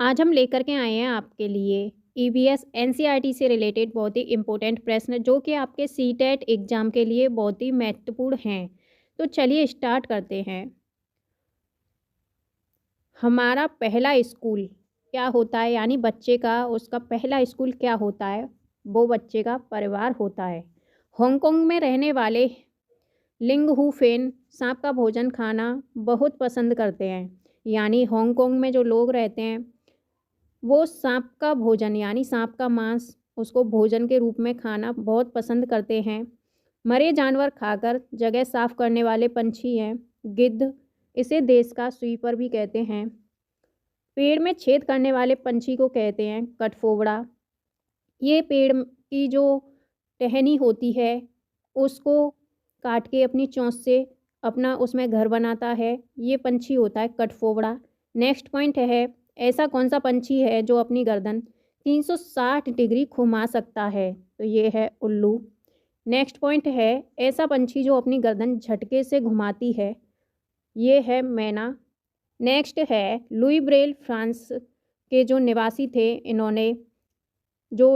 आज हम लेकर के आए हैं आपके लिए ईवीएस एनसीईआरटी से रिलेटेड बहुत ही इम्पोर्टेंट प्रश्न जो कि आपके सीटेट एग्ज़ाम के लिए बहुत ही महत्वपूर्ण हैं। तो चलिए स्टार्ट करते हैं। हमारा पहला स्कूल क्या होता है, यानी बच्चे का उसका पहला स्कूल क्या होता है? वो बच्चे का परिवार होता है। हांगकांग में रहने वाले लिंग हू फेन सांप का भोजन खाना बहुत पसंद करते हैं। यानी हांगकांग में जो लोग रहते हैं वो सांप का भोजन यानी सांप का मांस उसको भोजन के रूप में खाना बहुत पसंद करते हैं। मरे जानवर खाकर जगह साफ करने वाले पंछी हैं गिद्ध। इसे देश का स्वीपर भी कहते हैं। पेड़ में छेद करने वाले पंछी को कहते हैं कठफोवड़ा। ये पेड़ की जो टहनी होती है उसको काट के अपनी चोंच से अपना उसमें घर बनाता है। ये पंछी होता है कठफोवड़ा। नेक्स्ट पॉइंट है, ऐसा कौन सा पंछी है जो अपनी गर्दन 360 डिग्री घुमा सकता है? तो ये है उल्लू। नेक्स्ट पॉइंट है, ऐसा पंछी जो अपनी गर्दन झटके से घुमाती है, ये है मैना। नेक्स्ट है लुई ब्रेल, फ्रांस के जो निवासी थे, इन्होंने जो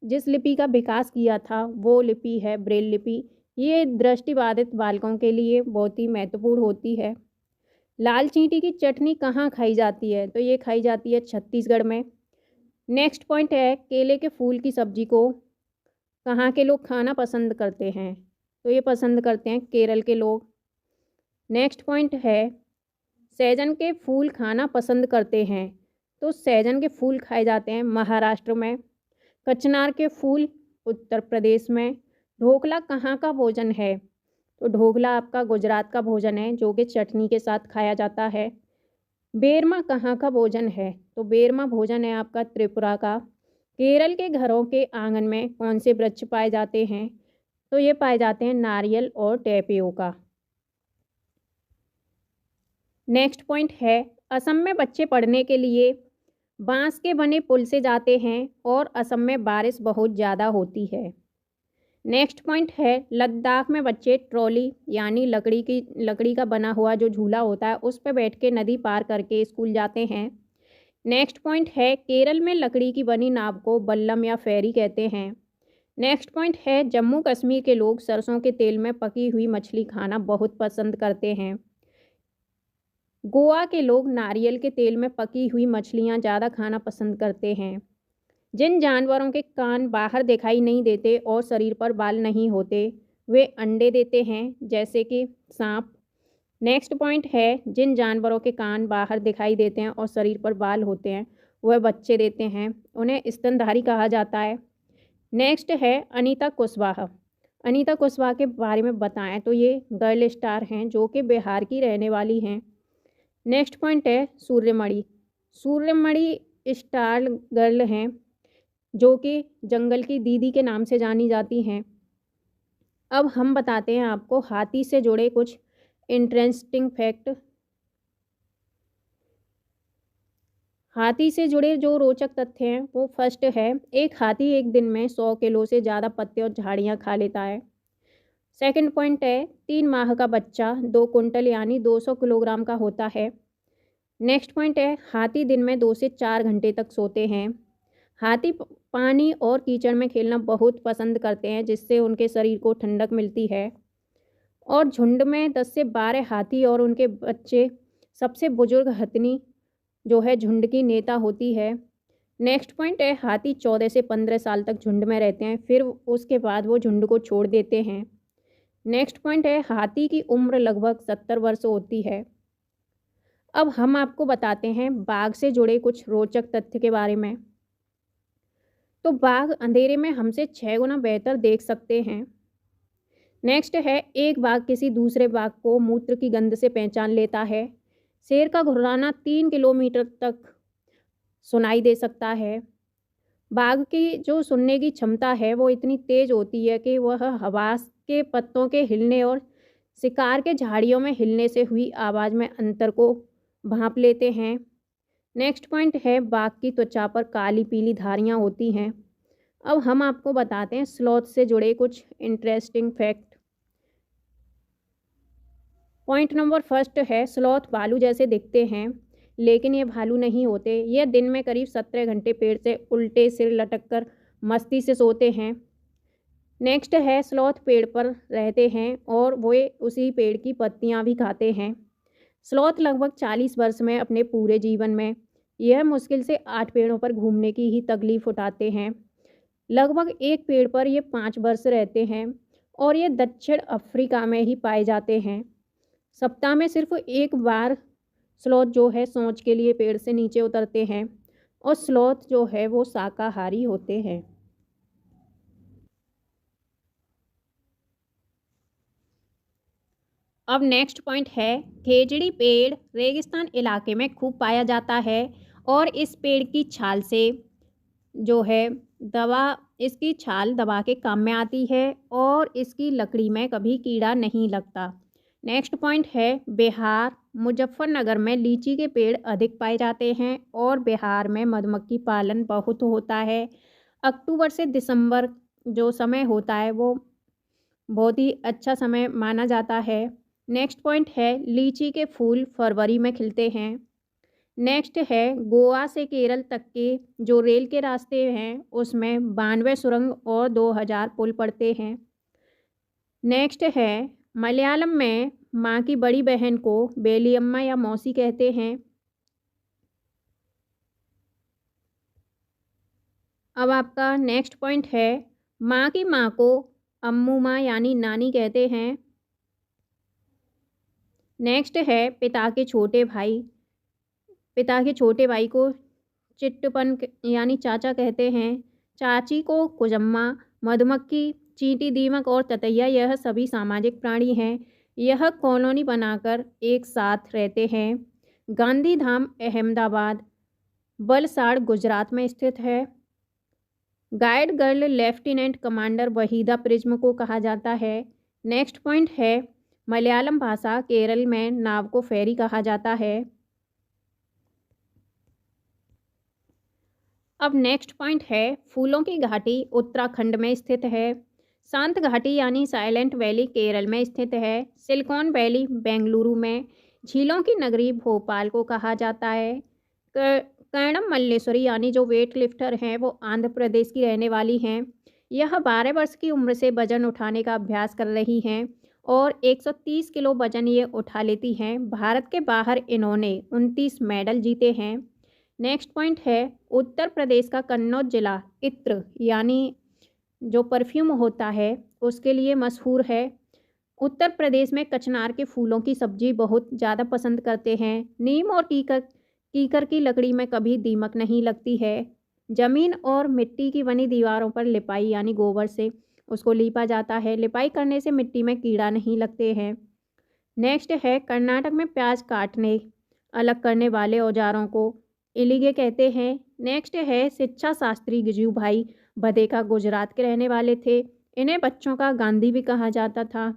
जिस लिपि का विकास किया था वो लिपि है ब्रेल लिपि। ये दृष्टिबाधित बालकों के लिए बहुत ही महत्वपूर्ण होती है। लाल चींटी की चटनी कहाँ खाई जाती है? तो ये खाई जाती है छत्तीसगढ़ में। नेक्स्ट पॉइंट है, केले के फूल की सब्जी को कहाँ के लोग खाना पसंद करते हैं? तो ये पसंद करते हैं केरल के लोग। नेक्स्ट पॉइंट है, सहजन के फूल खाना पसंद करते हैं। तो सहजन के फूल खाए जाते हैं महाराष्ट्र में। कचनार के फूल उत्तर प्रदेश में। ढोकला कहाँ का भोजन है? तो ढोकला आपका गुजरात का भोजन है जो कि चटनी के साथ खाया जाता है। बेरमा कहाँ का भोजन है? तो बेरमा भोजन है आपका त्रिपुरा का। केरल के घरों के आंगन में कौन से वृक्ष पाए जाते हैं? तो ये पाए जाते हैं नारियल और टेपियोका। नेक्स्ट पॉइंट है, असम में बच्चे पढ़ने के लिए बांस के बने पुल से जाते हैं और असम में बारिश बहुत ज़्यादा होती है। नेक्स्ट पॉइंट है, लद्दाख में बच्चे ट्रॉली यानी लकड़ी का बना हुआ जो झूला होता है उस पर बैठ के नदी पार करके स्कूल जाते हैं। नेक्स्ट पॉइंट है, केरल में लकड़ी की बनी नाव को बल्लम या फेरी कहते हैं। नेक्स्ट पॉइंट है, जम्मू कश्मीर के लोग सरसों के तेल में पकी हुई मछली खाना बहुत पसंद करते हैं। गोवा के लोग नारियल के तेल में पकी हुई मछलियाँ ज़्यादा खाना पसंद करते हैं। जिन जानवरों के कान बाहर दिखाई नहीं देते और शरीर पर बाल नहीं होते वे अंडे देते हैं, जैसे कि सांप। नेक्स्ट पॉइंट है, जिन जानवरों के कान बाहर दिखाई देते हैं और शरीर पर बाल होते हैं वह बच्चे देते हैं, उन्हें स्तनधारी कहा जाता है। नेक्स्ट है अनीता कुशवाहा। अनीता कुशवाहा के बारे में बताएं तो ये गर्ल स्टार हैं जो कि बिहार की रहने वाली हैं। नेक्स्ट पॉइंट है सूर्यमणि। सूर्यमणि स्टार गर्ल हैं जो कि जंगल की दीदी के नाम से जानी जाती हैं। अब हम बताते हैं आपको हाथी से जुड़े कुछ इंटरेस्टिंग फैक्ट। हाथी से जुड़े जो रोचक तथ्य हैं वो फर्स्ट है, एक हाथी एक दिन में 100 किलो से ज़्यादा पत्ते और झाड़ियाँ खा लेता है। सेकंड पॉइंट है, 3 माह का बच्चा 2 कुंटल यानी 200 किलोग्राम का होता है। नेक्स्ट पॉइंट है, हाथी दिन में 2 से 4 घंटे तक सोते हैं। हाथी पानी और कीचड़ में खेलना बहुत पसंद करते हैं जिससे उनके शरीर को ठंडक मिलती है। और झुंड में 10 से 12 हाथी और उनके बच्चे, सबसे बुजुर्ग हथनी जो है झुंड की नेता होती है। नेक्स्ट पॉइंट है, हाथी 14 से 15 साल तक झुंड में रहते हैं, फिर उसके बाद वो झुंड को छोड़ देते हैं। नेक्स्ट पॉइंट है, हाथी की उम्र लगभग 70 वर्ष होती है। अब हम आपको बताते हैं बाघ से जुड़े कुछ रोचक तथ्य के बारे में। तो बाघ अंधेरे में हमसे 6 गुना बेहतर देख सकते हैं। नेक्स्ट है, एक बाघ किसी दूसरे बाघ को मूत्र की गंध से पहचान लेता है। शेर का घुर्राना 3 किलोमीटर तक सुनाई दे सकता है। बाघ की जो सुनने की क्षमता है वो इतनी तेज होती है कि वह हवा के पत्तों के हिलने और शिकार के झाड़ियों में हिलने से हुई आवाज़ में अंतर को भांप लेते हैं। नेक्स्ट पॉइंट है, बाघ की त्वचा पर काली पीली धारियाँ होती हैं। अब हम आपको बताते हैं स्लॉथ से जुड़े कुछ interesting fact. Point number first है, स्लॉथ भालू जैसे दिखते हैं। लेकिन ये भालू नहीं होते। ये दिन में करीब 17 घंटे पेड़ से उल्टे सिर लटक कर मस्ती से सोते हैं। नेक्स्ट है स्लॉथ पेड़ पर रहते हैं और वे उसी पेड़ की पत्तियां भी खाते हैं। स्लॉथ लगभग 40 वर्ष में अपने पूरे जीवन में यह मुश्किल से 8 पेड़ों पर घूमने की ही तकलीफ उठाते हैं। लगभग एक पेड़ पर ये 5 वर्ष रहते हैं और ये दक्षिण अफ्रीका में ही पाए जाते हैं। सप्ताह में सिर्फ एक बार स्लॉथ जो है सोच के लिए पेड़ से नीचे उतरते हैं और स्लॉथ जो है वो शाकाहारी होते हैं। अब नेक्स्ट पॉइंट है, खेजड़ी पेड़ रेगिस्तान इलाके में खूब पाया जाता है और इस पेड़ की छाल से जो है इसकी छाल दवा के काम में आती है और इसकी लकड़ी में कभी कीड़ा नहीं लगता। नेक्स्ट पॉइंट है, बिहार मुजफ्फरनगर में लीची के पेड़ अधिक पाए जाते हैं और बिहार में मधुमक्खी पालन बहुत होता है। अक्टूबर से दिसंबर जो समय होता है वो बहुत ही अच्छा समय माना जाता है। नेक्स्ट पॉइंट है, लीची के फूल फरवरी में खिलते हैं। नेक्स्ट है, गोवा से केरल तक के जो रेल के रास्ते हैं उसमें 92 सुरंग और 2000 पुल पड़ते हैं। नेक्स्ट है, मलयालम में माँ की बड़ी बहन को बेलियम्मा या मौसी कहते हैं। अब आपका नेक्स्ट पॉइंट है, माँ की माँ को अम्मू माँ यानी नानी कहते हैं। नेक्स्ट है, पिता के छोटे भाई को चिट्टपन यानी चाचा कहते हैं। चाची को कुजम्मा। मधुमक्खी, चींटी, दीमक और ततैया यह सभी सामाजिक प्राणी हैं। यह कॉलोनी बनाकर एक साथ रहते हैं। गांधीधाम अहमदाबाद, वलसाड़ गुजरात में स्थित है। Guide girl lieutenant commander Waheeda prism को कहा जाता है। नेक्स्ट पॉइंट है, मलयालम भाषा केरल में नाव को फेरी कहा जाता है। अब नेक्स्ट पॉइंट है, फूलों की घाटी उत्तराखंड में स्थित है। शांत घाटी यानी साइलेंट वैली केरल में स्थित है। सिलिकॉन वैली बेंगलुरु में। झीलों की नगरी भोपाल को कहा जाता है। कर्णम मल्लेश्वरी यानी जो वेट लिफ्टर हैं वो आंध्र प्रदेश की रहने वाली हैं। यह 12 वर्ष की उम्र से वजन उठाने का अभ्यास कर रही हैं और 130 किलो वजन ये उठा लेती हैं। भारत के बाहर इन्होंने 29 मेडल जीते हैं। नेक्स्ट पॉइंट है, उत्तर प्रदेश का कन्नौज जिला इत्र यानी जो परफ्यूम होता है उसके लिए मशहूर है। उत्तर प्रदेश में कचनार के फूलों की सब्जी बहुत ज़्यादा पसंद करते हैं। नीम और कीकर की लकड़ी में कभी दीमक नहीं लगती है। ज़मीन और मिट्टी की बनी दीवारों पर लिपाई यानी गोबर से उसको लीपा जाता है। लिपाई करने से मिट्टी में कीड़ा नहीं लगते हैं। नेक्स्ट है, कर्नाटक में प्याज काटने अलग करने वाले औजारों को इलिगे कहते हैं। नेक्स्ट है, शिक्षा शास्त्री गिजू भाई बधेका गुजरात के रहने वाले थे। इन्हें बच्चों का गांधी भी कहा जाता था।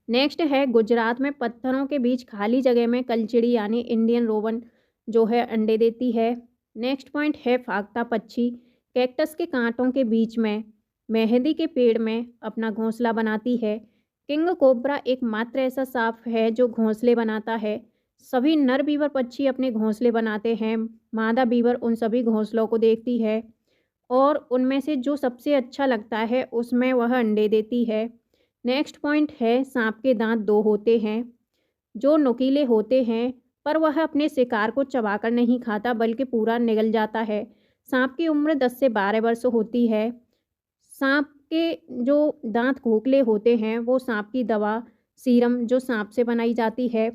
नेक्स्ट है, गुजरात में पत्थरों के बीच खाली जगह में कलचिड़ी यानी इंडियन रोवन जो है अंडे देती है। नेक्स्ट पॉइंट है, फाख्ता पक्षी कैक्टस के कांटों के बीच में मेहंदी के पेड़ में अपना घोंसला बनाती है। किंग कोबरा एकमात्र ऐसा सांप है जो घोंसले बनाता है। सभी नर बीवर पक्षी अपने घोंसले बनाते हैं। मादा बीवर उन सभी घोंसलों को देखती है और उनमें से जो सबसे अच्छा लगता है उसमें वह अंडे देती है। नेक्स्ट पॉइंट है, सांप के दांत 2 होते हैं जो नुकीले होते हैं पर वह अपने शिकार को चबाकर नहीं खाता बल्कि पूरा निगल जाता है। सांप की उम्र 10 से 12 वर्ष होती है। सांप के जो दांत खोखले होते हैं वो सांप की दवा सीरम जो सांप से बनाई जाती है।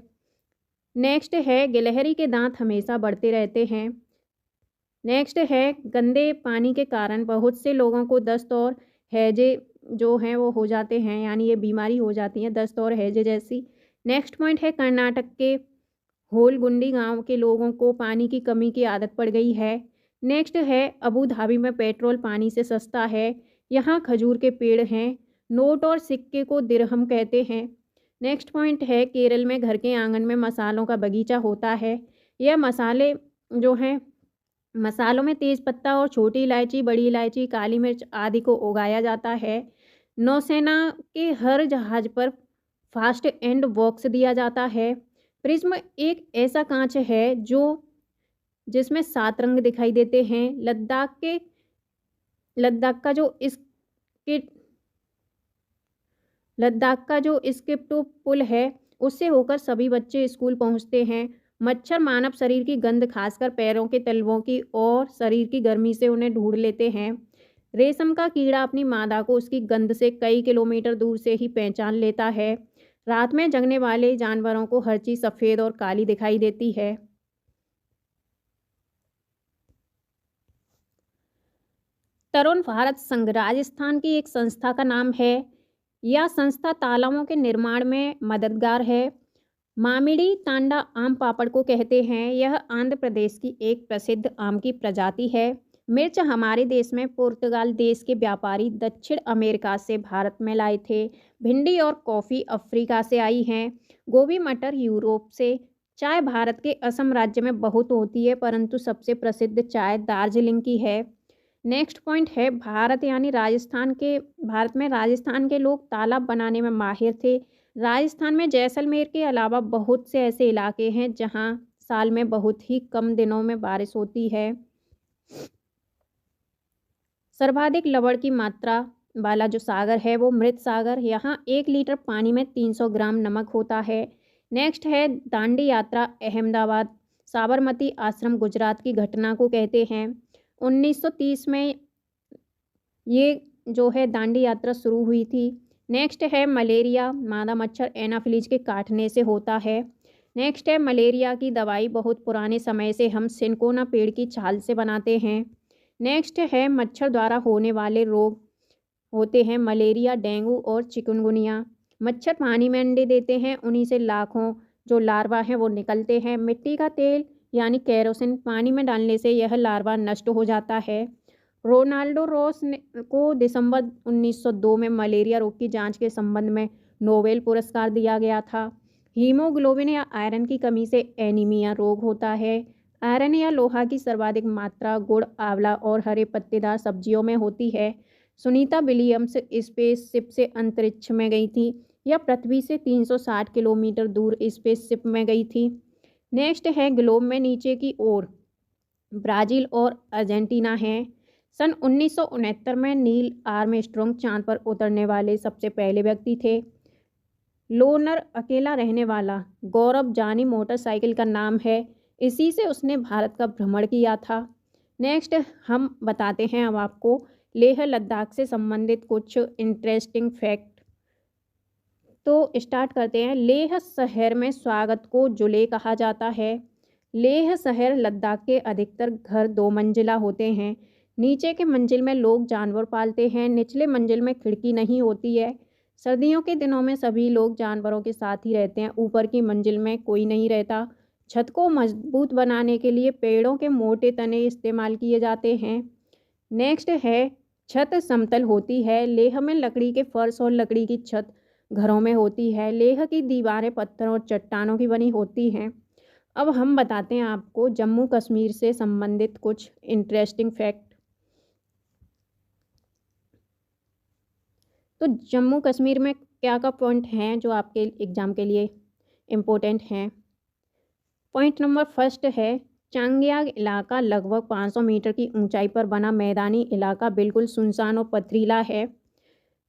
नेक्स्ट है, गिलहरी के दांत हमेशा बढ़ते रहते हैं। नेक्स्ट है, गंदे पानी के कारण बहुत से लोगों को दस्त और हैजे जो हैं वो हो जाते हैं यानी ये बीमारी हो जाती है दस्त और हैजे जैसी। नेक्स्ट पॉइंट है, कर्नाटक के होलगुंडी गांव के लोगों को पानी की कमी की आदत पड़ गई है। नेक्स्ट है, अबू धाबी में पेट्रोल पानी से सस्ता है। यहाँ खजूर के पेड़ हैं। नोट और सिक्के को दिरहम कहते हैं। नेक्स्ट पॉइंट है, केरल में घर के आंगन में मसालों का बगीचा होता है। यह मसाले जो हैं मसालों में तेज पत्ता और छोटी इलायची, बड़ी इलायची, काली मिर्च आदि को उगाया जाता है। नौसेना के हर जहाज पर फास्ट एंड बॉक्स दिया जाता है। प्रिज्म एक ऐसा कांच है जिसमें 7 रंग दिखाई देते हैं। लद्दाख का जो स्किप्टो पुल है उससे होकर सभी बच्चे स्कूल पहुंचते हैं। मच्छर मानव शरीर की गंध खासकर पैरों के तलवों की और शरीर की गर्मी से उन्हें ढूंढ लेते हैं। रेशम का कीड़ा अपनी मादा को उसकी गंध से कई किलोमीटर दूर से ही पहचान लेता है। रात में जगने वाले जानवरों को हर चीज़ सफ़ेद और काली दिखाई देती है। तरुण भारत संघ राजस्थान की एक संस्था का नाम है। यह संस्था तालाबों के निर्माण में मददगार है। मामिडी तांडा आम पापड़ को कहते हैं। यह आंध्र प्रदेश की एक प्रसिद्ध आम की प्रजाति है। मिर्च हमारे देश में पुर्तगाल देश के व्यापारी दक्षिण अमेरिका से भारत में लाए थे। भिंडी और कॉफ़ी अफ्रीका से आई हैं। गोभी मटर यूरोप से। चाय भारत के असम राज्य में बहुत होती है, परंतु सबसे प्रसिद्ध चाय दार्जिलिंग की है। नेक्स्ट पॉइंट है भारत में राजस्थान के लोग तालाब बनाने में माहिर थे। राजस्थान में जैसलमेर के अलावा बहुत से ऐसे इलाके हैं जहां साल में बहुत ही कम दिनों में बारिश होती है। सर्वाधिक लवण की मात्रा वाला जो सागर है वो मृत सागर। यहाँ 1 लीटर पानी में 300 ग्राम नमक होता है। नेक्स्ट है दांडी यात्रा अहमदाबाद साबरमती आश्रम गुजरात की घटना को कहते हैं। 1930 में ये जो है दांडी यात्रा शुरू हुई थी। नेक्स्ट है मलेरिया मादा मच्छर एनाफिलीज के काटने से होता है। नेक्स्ट है मलेरिया की दवाई बहुत पुराने समय से हम सिनकोना पेड़ की छाल से बनाते हैं। नेक्स्ट है मच्छर द्वारा होने वाले रोग होते हैं मलेरिया, डेंगू और चिकनगुनिया। मच्छर पानी में अंडे देते हैं, उन्हीं से लाखों जो लार्वा हैं वो निकलते हैं। मिट्टी का तेल यानी केरोसिन पानी में डालने से यह लार्वा नष्ट हो जाता है। रोनाल्डो रोस को दिसंबर 1902 में मलेरिया रोग की जांच के संबंध में नोबेल पुरस्कार दिया गया था। हीमोग्लोबिन या आयरन की कमी से एनीमिया रोग होता है। आयरन या लोहा की सर्वाधिक मात्रा गुड़, आंवला और हरे पत्तेदार सब्जियों में होती है। सुनीता विलियम्स स्पेसशिप से अंतरिक्ष में गई थी। यह पृथ्वी से 360 किलोमीटर दूर स्पेसशिप में गई थी। नेक्स्ट है ग्लोब में नीचे की ओर ब्राज़ील और अर्जेंटीना हैं। सन 1969 में नील आर्मस्ट्रॉन्ग चांद पर उतरने वाले सबसे पहले व्यक्ति थे। लोनर अकेला रहने वाला गौरव जानी मोटरसाइकिल का नाम है। इसी से उसने भारत का भ्रमण किया था। नेक्स्ट हम बताते हैं अब आपको लेह लद्दाख से संबंधित कुछ इंटरेस्टिंग फैक्ट। तो स्टार्ट करते हैं। लेह शहर में स्वागत को जुले कहा जाता है। लेह शहर लद्दाख के अधिकतर घर 2 मंजिला होते हैं। नीचे के मंजिल में लोग जानवर पालते हैं, निचले मंजिल में खिड़की नहीं होती है। सर्दियों के दिनों में सभी लोग जानवरों के साथ ही रहते हैं, ऊपर की मंजिल में कोई नहीं रहता। छत को मजबूत बनाने के लिए पेड़ों के मोटे तने इस्तेमाल किए जाते हैं। नेक्स्ट है छत समतल होती है। लेह में लकड़ी के फर्श और लकड़ी की छत घरों में होती है। लेह की दीवारें पत्थर और चट्टानों की बनी होती हैं। अब हम बताते हैं आपको जम्मू कश्मीर से संबंधित कुछ इंटरेस्टिंग फैक्ट। तो जम्मू कश्मीर में क्या क्या पॉइंट हैं जो आपके एग्ज़ाम के लिए इम्पोर्टेंट हैं। पॉइंट नंबर फर्स्ट है चांगयाग इलाका लगभग 500 मीटर की ऊंचाई पर बना मैदानी इलाका बिल्कुल सुनसान और पथरीला है।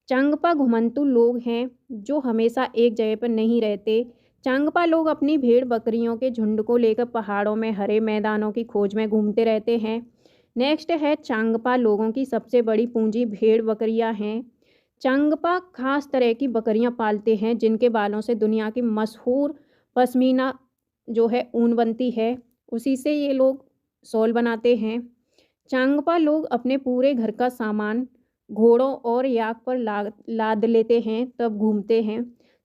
चांगपा घुमंतू लोग हैं जो हमेशा एक जगह पर नहीं रहते। चांगपा लोग अपनी भेड़ बकरियों के झुंड को लेकर पहाड़ों में हरे मैदानों की खोज में घूमते रहते हैं। नेक्स्ट है चांगपा लोगों की सबसे बड़ी पूंजी भेड़ बकरियां हैं। चांगपा खास तरह की बकरियां पालते हैं जिनके बालों से दुनिया की मशहूर पश्मीना जो है ऊन बनती है, उसी से ये लोग शॉल बनाते हैं। चांगपा लोग अपने पूरे घर का सामान घोड़ों और याक पर लाद लेते हैं तब घूमते हैं।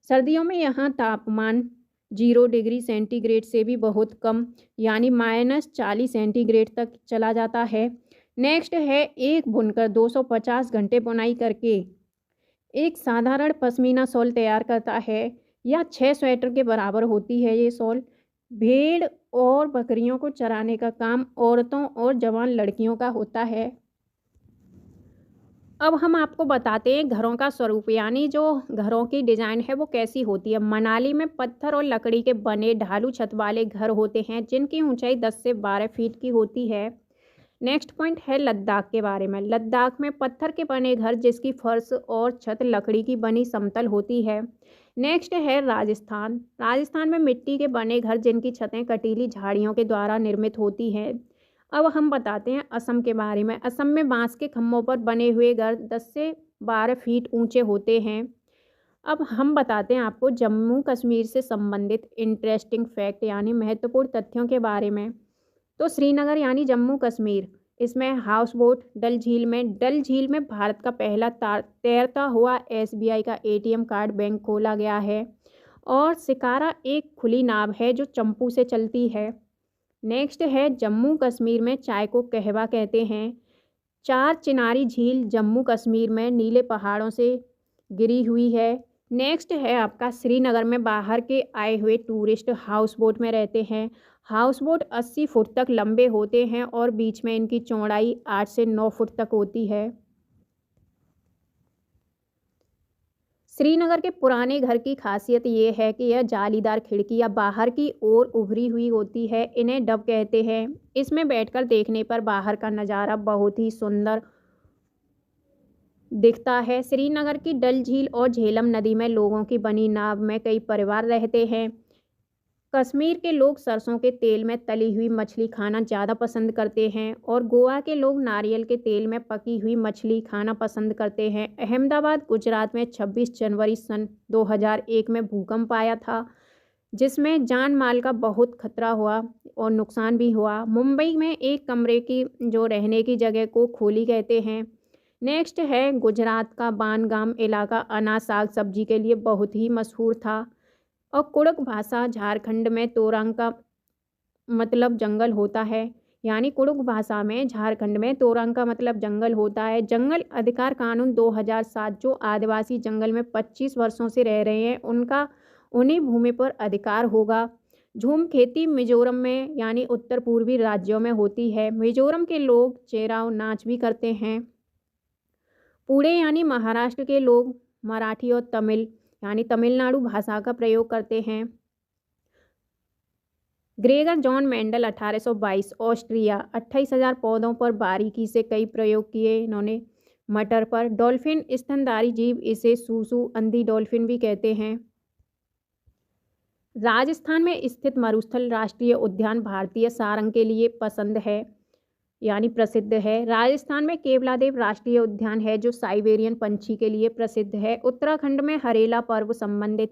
सर्दियों में यहाँ तापमान 0 डिग्री सेंटीग्रेड से भी बहुत कम यानी -40 सेंटीग्रेड तक चला जाता है। नेक्स्ट है एक बुनकर 250 घंटे बुनाई करके एक साधारण पश्मीना शॉल तैयार करता है। यह 6 स्वेटर के बराबर होती है ये शॉल। भेड़ और बकरियों को चराने का काम औरतों और जवान लड़कियों का होता है। अब हम आपको बताते हैं घरों का स्वरूप, यानी जो घरों की डिज़ाइन है वो कैसी होती है। मनाली में पत्थर और लकड़ी के बने ढालू छत वाले घर होते हैं जिनकी ऊंचाई 10 से 12 फीट की होती है। नेक्स्ट पॉइंट है लद्दाख के बारे में। लद्दाख में पत्थर के बने घर जिसकी फर्श और छत लकड़ी की बनी समतल होती है। नेक्स्ट है राजस्थान। राजस्थान में मिट्टी के बने घर जिनकी छतें कटीली झाड़ियों के द्वारा निर्मित होती हैं। अब हम बताते हैं असम के बारे में। असम में बांस के खम्भों पर बने हुए घर 10 से 12 फीट ऊंचे होते हैं। अब हम बताते हैं आपको जम्मू कश्मीर से संबंधित इंटरेस्टिंग फैक्ट यानी महत्वपूर्ण तथ्यों के बारे में। तो श्रीनगर यानी जम्मू कश्मीर, इसमें हाउस बोट डल झील में भारत का पहला तैरता हुआ SBI का ATM कार्ड बैंक खोला गया है। और शिकारा एक खुली नाव है जो चंपू से चलती है। नेक्स्ट है जम्मू कश्मीर में चाय को कहवा कहते हैं। चार चिनारी झील जम्मू कश्मीर में नीले पहाड़ों से गिरी हुई है। नेक्स्ट है आपका श्रीनगर में बाहर के आए हुए टूरिस्ट हाउस बोट में रहते हैं। हाउस बोट 80 फुट तक लंबे होते हैं और बीच में इनकी चौड़ाई 8 से 9 फुट तक होती है। श्रीनगर के पुराने घर की खासियत ये है कि यह जालीदार खिड़कियां बाहर की ओर उभरी हुई होती है। इन्हें डब कहते हैं। इसमें बैठकर देखने पर बाहर का नज़ारा बहुत ही सुंदर दिखता है। श्रीनगर की डल झील और झेलम नदी में लोगों की बनी नाव में कई परिवार रहते हैं। कश्मीर के लोग सरसों के तेल में तली हुई मछली खाना ज़्यादा पसंद करते हैं और गोवा के लोग नारियल के तेल में पकी हुई मछली खाना पसंद करते हैं। अहमदाबाद गुजरात में 26 जनवरी सन 2001 में भूकंप आया था जिसमें जान माल का बहुत खतरा हुआ और नुकसान भी हुआ। मुंबई में एक कमरे की जो रहने की जगह को खोली कहते हैं। नेक्स्ट है गुजरात का बानगाम इलाका अनाज साग सब्जी के लिए बहुत ही मशहूर था। और कुड़क भाषा झारखंड में तोरंग का मतलब जंगल होता है, यानी कुड़ुक भाषा में झारखंड में तोरंग का मतलब जंगल होता है। जंगल अधिकार कानून 2007 जो आदिवासी जंगल में 25 वर्षों से रह रहे हैं उनका उन्हीं भूमि पर अधिकार होगा। झूम खेती मिजोरम में यानी उत्तर पूर्वी राज्यों में होती है। मिजोरम के लोग चेराव नाच भी करते हैं। पुणे यानी महाराष्ट्र के लोग मराठी और तमिल यानी तमिलनाडु भाषा का प्रयोग करते हैं। ग्रेगर जॉन मेंडल 1822 ऑस्ट्रिया 28,000 पौधों पर बारीकी से कई प्रयोग किए इन्होंने। मटर पर डॉल्फिन स्तनधारी जीव, इसे सूसू अंधी डॉल्फिन भी कहते हैं। राजस्थान में स्थित मरुस्थल राष्ट्रीय उद्यान भारतीय सारंग के लिए पसंद है यानी प्रसिद्ध है। राजस्थान में केवलादेव राष्ट्रीय उद्यान है जो साइबेरियन पंछी के लिए प्रसिद्ध है। उत्तराखंड में हरेला पर्व संबंधित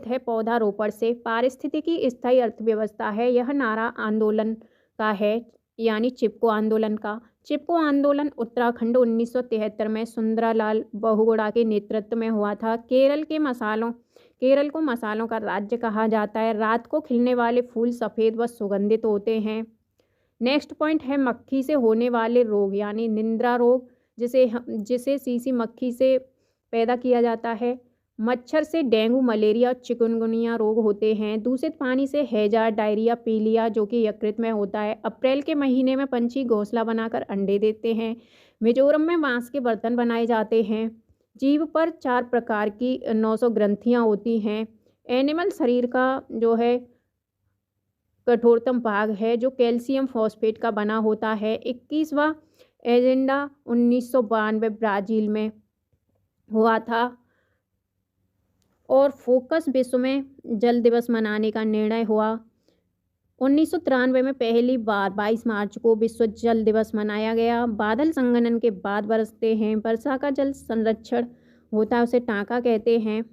है पौधारोपण से। पारिस्थितिकी स्थायी अर्थव्यवस्था है, यह नारा आंदोलन का है यानी चिपको आंदोलन का। चिपको आंदोलन उत्तराखंड 1973 में सुंदरालाल बहुगुणा के नेतृत्व में हुआ था। केरल को मसालों का राज्य कहा जाता है। रात को खिलने वाले फूल सफ़ेद व सुगंधित होते हैं। नेक्स्ट पॉइंट है मक्खी से होने वाले रोग यानी निंद्रा रोग, जिसे सीसी मक्खी से पैदा किया जाता है। मच्छर से डेंगू, मलेरिया और चिकनगुनिया रोग होते हैं। दूषित पानी से हैजा, डायरिया, पीलिया जो कि यकृत में होता है। अप्रैल के महीने में पंछी घोंसला बनाकर अंडे देते हैं। मिजोरम में बांस के बर्तन बनाए जाते हैं। जीव पर 4 प्रकार की 900 ग्रंथियाँ होती हैं। एनिमल शरीर का जो है कठोरतम भाग है जो कैल्शियम फॉस्फेट का बना होता है। 21वां एजेंडा 1992 ब्राज़ील में हुआ था और फोकस विश्व में जल दिवस मनाने का निर्णय हुआ। 1993 में पहली बार 22 मार्च को विश्व जल दिवस मनाया गया। बादल संघनन के बाद बरसते हैं। वर्षा का जल संरक्षण होता है, उसे टाँका कहते हैं।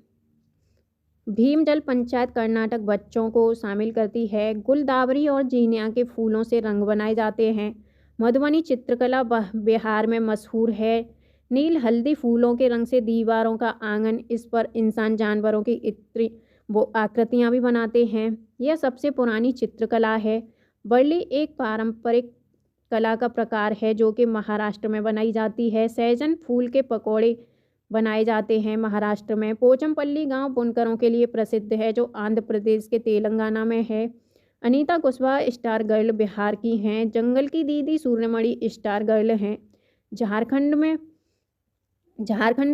भीम जल पंचायत कर्नाटक बच्चों को शामिल करती है। गुलदावरी और जीनिया के फूलों से रंग बनाए जाते हैं। मधुबनी चित्रकला बिहार में मशहूर है। नील हल्दी फूलों के रंग से दीवारों का आंगन, इस पर इंसान जानवरों की आकृतियाँ भी बनाते हैं। यह सबसे पुरानी चित्रकला है। बरली एक पारंपरिक कला का प्रकार है जो कि महाराष्ट्र में बनाई जाती है। सहजन फूल के पकौड़े बनाए जाते हैं महाराष्ट्र में। पोचमपल्ली गांव बुनकरों के लिए प्रसिद्ध है जो आंध्र प्रदेश के तेलंगाना में है। अनीता कुशवाहा स्टार गर्ल बिहार की हैं। जंगल की दीदी सूर्यमणि स्टार गर्ल हैं। झारखंड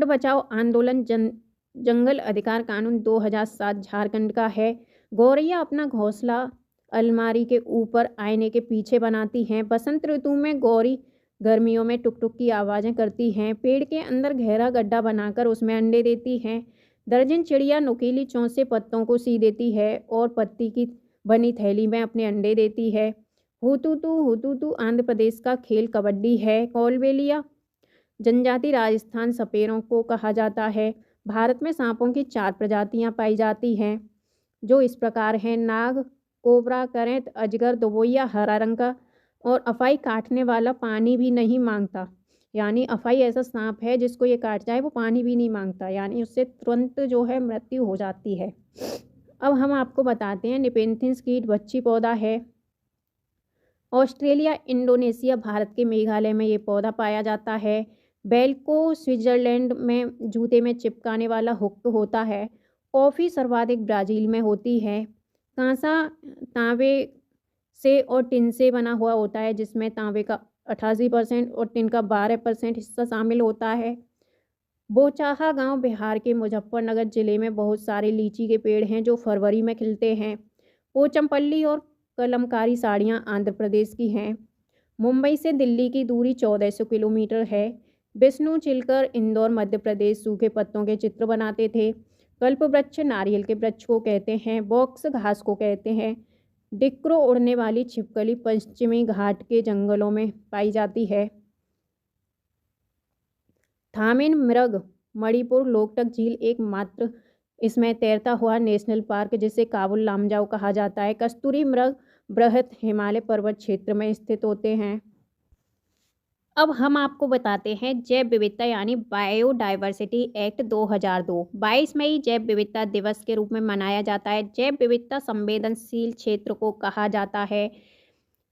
बचाओ आंदोलन जंगल अधिकार कानून 2007 झारखंड का है। गौरैया अपना घोंसला अलमारी के ऊपर आईने के पीछे बनाती हैं। बसंत ऋतु में गौरी गर्मियों में टुक टुक की आवाज़ें करती हैं। पेड़ के अंदर गहरा गड्ढा बनाकर उसमें अंडे देती हैं। दर्जन चिड़िया नुकीली चोंच से पत्तों को सी देती है और पत्ती की बनी थैली में अपने अंडे देती है। हुतुतु आंध्र प्रदेश का खेल कबड्डी है। कौलबेलिया जनजाति राजस्थान सपेरों को कहा जाता है। भारत में सांपों की 4 प्रजातियां पाई जाती हैं, जो इस प्रकार हैं: नाग, कोबरा, करैंत, अजगर, दोबोइया, हरा रंग का। और अफाई काटने वाला पानी भी नहीं मांगता, यानी अफाई ऐसा सांप है जिसको ये काट जाए वो पानी भी नहीं मांगता, यानी उससे तुरंत जो है मृत्यु हो जाती है। अब हम आपको बताते हैं निपेंथिस कीट बच्ची पौधा है। ऑस्ट्रेलिया, इंडोनेशिया, भारत के मेघालय में ये पौधा पाया जाता है। बेल को स्विट्जरलैंड में जूते में चिपकाने वाला हुक होता है। कॉफ़ी सर्वाधिक ब्राज़ील में होती है। कांसा तांबे से और टिन से बना हुआ होता है, जिसमें तांबे का 88% और टिन का 12% हिस्सा शामिल होता है। बोचाहा गांव बिहार के मुजफ्फरनगर जिले में बहुत सारे लीची के पेड़ हैं जो फरवरी में खिलते हैं। पोचमपल्ली और कलमकारी साड़ियाँ आंध्र प्रदेश की हैं। मुंबई से दिल्ली की दूरी 1400 किलोमीटर है। विष्णु चिलकर इंदौर मध्य प्रदेश सूखे पत्तों के चित्र बनाते थे। कल्प वृक्ष नारियल के वृक्ष को कहते हैं। बॉक्स घास को कहते हैं। डिक्रो उड़ने वाली छिपकली पश्चिमी घाट के जंगलों में पाई जाती है। थामिन मृग मणिपुर लोकटक झील एकमात्र इसमें तैरता हुआ नेशनल पार्क जिसे काबुल लामजाओ कहा जाता है। कस्तूरी मृग बृहत हिमालय पर्वत क्षेत्र में स्थित होते हैं। अब हम आपको बताते हैं जैव विविधता यानी बायोडाइवर्सिटी एक्ट 2002। 22 मई जैव विविधता दिवस के रूप में मनाया जाता है। जैव विविधता संवेदनशील क्षेत्र को कहा जाता है।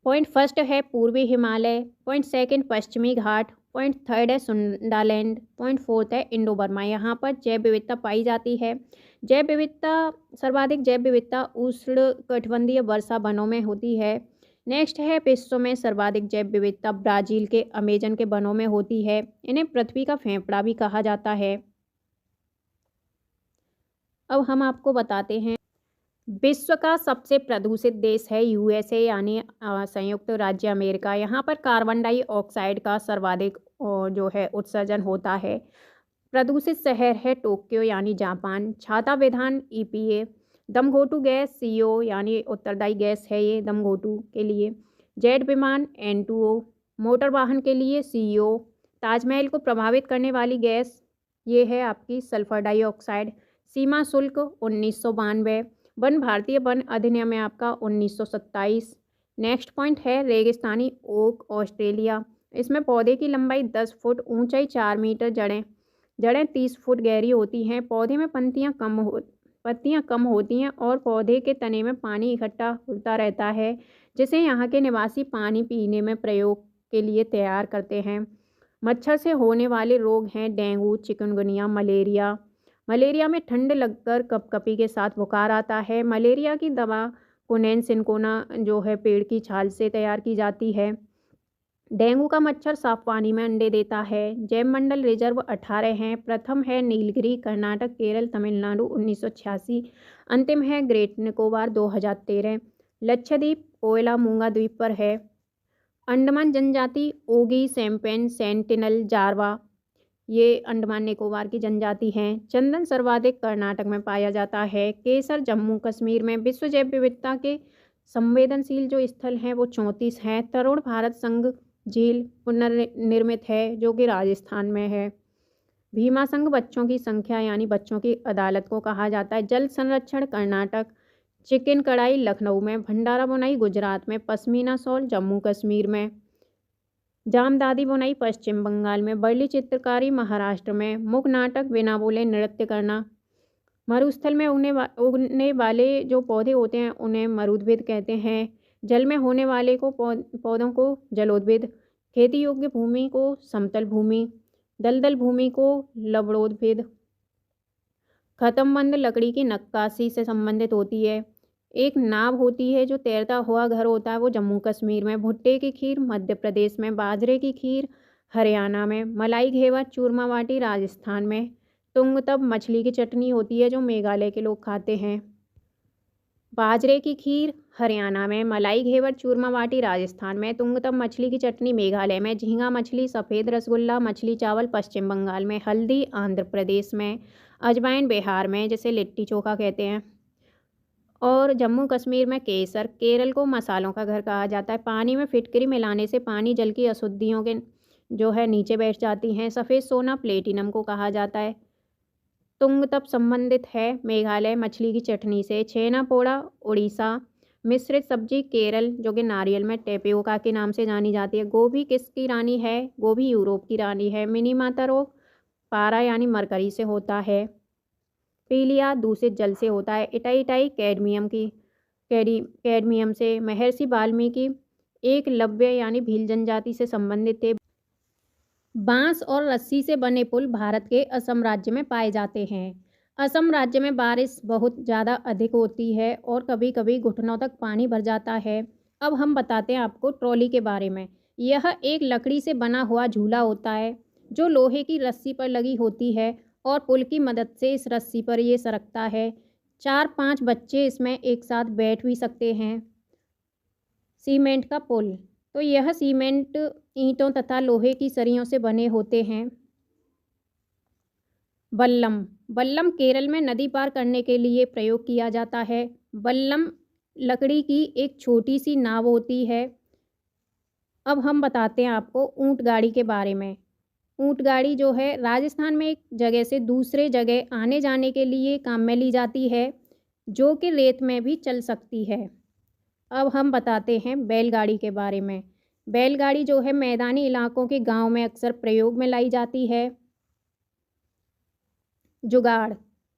पॉइंट फर्स्ट है पूर्वी हिमालय, पॉइंट सेकंड पश्चिमी घाट, पॉइंट थर्ड है सुंडालैंड, पॉइंट फोर्थ है इंडो बर्मा। यहाँ पर जैव विविधता पाई जाती है। जैव विविधता सर्वाधिक जैव विविधता उष्णकटिबंधीय वर्षा वनों में होती है। नेक्स्ट है विश्व में सर्वाधिक जैव विविधता ब्राज़ील के अमेजन के वनों में होती है। इन्हें पृथ्वी का फेफड़ा भी कहा जाता है। अब हम आपको बताते हैं विश्व का सबसे प्रदूषित देश है यूएसए यानी संयुक्त राज्य अमेरिका। यहाँ पर कार्बन डाइऑक्साइड का सर्वाधिक जो है उत्सर्जन होता है। प्रदूषित शहर है टोक्यो यानी जापान। छाता विधान ईपीए। दमघोटू गैस सीओ यानी उत्तरदायी गैस है ये दमघोटू के लिए। जेट विमान N2O। मोटर वाहन के लिए CO। ताजमहल को प्रभावित करने वाली गैस ये है आपकी सल्फर डाइऑक्साइड। सीमा शुल्क 1992। वन भारतीय वन अधिनियम में आपका 1927। नेक्स्ट पॉइंट है रेगिस्तानी ओक ऑस्ट्रेलिया। इसमें पौधे की लंबाई 10 फुट, ऊंचाई 4 मीटर, जड़ें 30 फुट गहरी होती हैं। पौधे में पत्तियां कम होती हैं और पौधे के तने में पानी इकट्ठा होता रहता है, जिसे यहाँ के निवासी पानी पीने में प्रयोग के लिए तैयार करते हैं। मच्छर से होने वाले रोग हैं डेंगू, चिकनगुनिया, मलेरिया। मलेरिया में ठंड लगकर कपकपी के साथ बुखार आता है। मलेरिया की दवा कुनैन सिनकोना जो है पेड़ की छाल से तैयार की जाती है। डेंगू का मच्छर साफ पानी में अंडे देता है। जैव मंडल रिजर्व 18 हैं। प्रथम है नीलगिरी कर्नाटक, केरल, तमिलनाडु 1986। अंतिम है ग्रेट निकोबार 2013। लक्षद्वीप कोयला मूंगा द्वीप पर है। अंडमान जनजाति ओगी, सैम्पेन, सेंटिनल, जारवा ये अंडमान निकोबार की जनजाति हैं। चंदन सर्वाधिक कर्नाटक में पाया जाता है। केसर जम्मू कश्मीर में। विश्व जैव विविधता के संवेदनशील जो स्थल हैं वो 34 हैं। तरुण भारत संघ झील पुनर्निर्मित है जो कि राजस्थान में है। भीमा संघ बच्चों की संख्या यानी बच्चों की अदालत को कहा जाता है। जल संरक्षण कर्नाटक। चिकन कढ़ाई लखनऊ में। भंडारा बुनाई गुजरात में। पश्मीना शॉल जम्मू कश्मीर में। जामदादी बुनाई पश्चिम बंगाल में। बर्ली चित्रकारी महाराष्ट्र में। मुख नाटक बिना बोले नृत्य करना। मरुस्थल में उगने वाले जो पौधे होते हैं उन्हें मरुद्भिद कहते हैं। जल में होने वाले को पौधों को जलोद्भिद। खेती योग्य भूमि को समतल भूमि। दलदल भूमि को लवणोद्भिद। खत्मबंद लकड़ी की नक्काशी से संबंधित होती है। एक नाव होती है जो तैरता हुआ घर होता है वो जम्मू कश्मीर में। भुट्टे की खीर मध्य प्रदेश में। बाजरे की खीर हरियाणा में। मलाई घेवर चूरमा बाटी राजस्थान में। तुंगतब मछली की चटनी होती है जो मेघालय के लोग खाते हैं। बाजरे की खीर हरियाणा में। मलाई घेवर चूरमा बाटी राजस्थान में। तुंगतब मछली की चटनी मेघालय में। झींगा मछली सफ़ेद रसगुल्ला मछली चावल पश्चिम बंगाल में। हल्दी आंध्र प्रदेश में। अजवाइन बिहार में, जिसे लिट्टी चोखा कहते हैं। और जम्मू कश्मीर में केसर। केरल को मसालों का घर कहा जाता है। पानी में फिटकरी मिलाने से पानी जल की अशुद्धियों के जो है नीचे बैठ जाती हैं। सफ़ेद सोना प्लेटिनम को कहा जाता है। तुंगतब संबंधित है मेघालय मछली की चटनी से। छेना पोड़ा उड़ीसा। मिश्रित सब्जी केरल, जो कि नारियल में टेपियोका के नाम से जानी जाती है। गोभी किसकी रानी है? गोभी यूरोप की रानी है। मिनी माता रोग पारा यानी मरकरी से होता है। पीलिया दूषित जल से होता है। इटाई कैडमियम से। महर्षि वाल्मीकि एकलव्य यानी भील जनजाति से संबंधित थे। बांस और रस्सी से बने पुल भारत के असम राज्य में पाए जाते हैं। असम राज्य में बारिश बहुत ज़्यादा अधिक होती है और कभी कभी घुटनों तक पानी भर जाता है। अब हम बताते हैं आपको ट्रॉली के बारे में। यह एक लकड़ी से बना हुआ झूला होता है जो लोहे की रस्सी पर लगी होती है और पुल की मदद से इस रस्सी पर ये सरकता है। 4-5 बच्चे इसमें एक साथ बैठ भी सकते हैं। सीमेंट का पुल, तो यह सीमेंट ईंटों तथा लोहे की सरियों से बने होते हैं। बल्लम, बल्लम केरल में नदी पार करने के लिए प्रयोग किया जाता है। बल्लम लकड़ी की एक छोटी सी नाव होती है। अब हम बताते हैं आपको ऊंट गाड़ी के बारे में। ऊंट गाड़ी जो है राजस्थान में एक जगह से दूसरे जगह आने जाने के लिए काम में ली जाती है, जो कि रेत में भी चल सकती है। अब हम बताते हैं बैलगाड़ी के बारे में। बैलगाड़ी जो है मैदानी इलाकों के गांव में अक्सर प्रयोग में लाई जाती है। जुगाड़,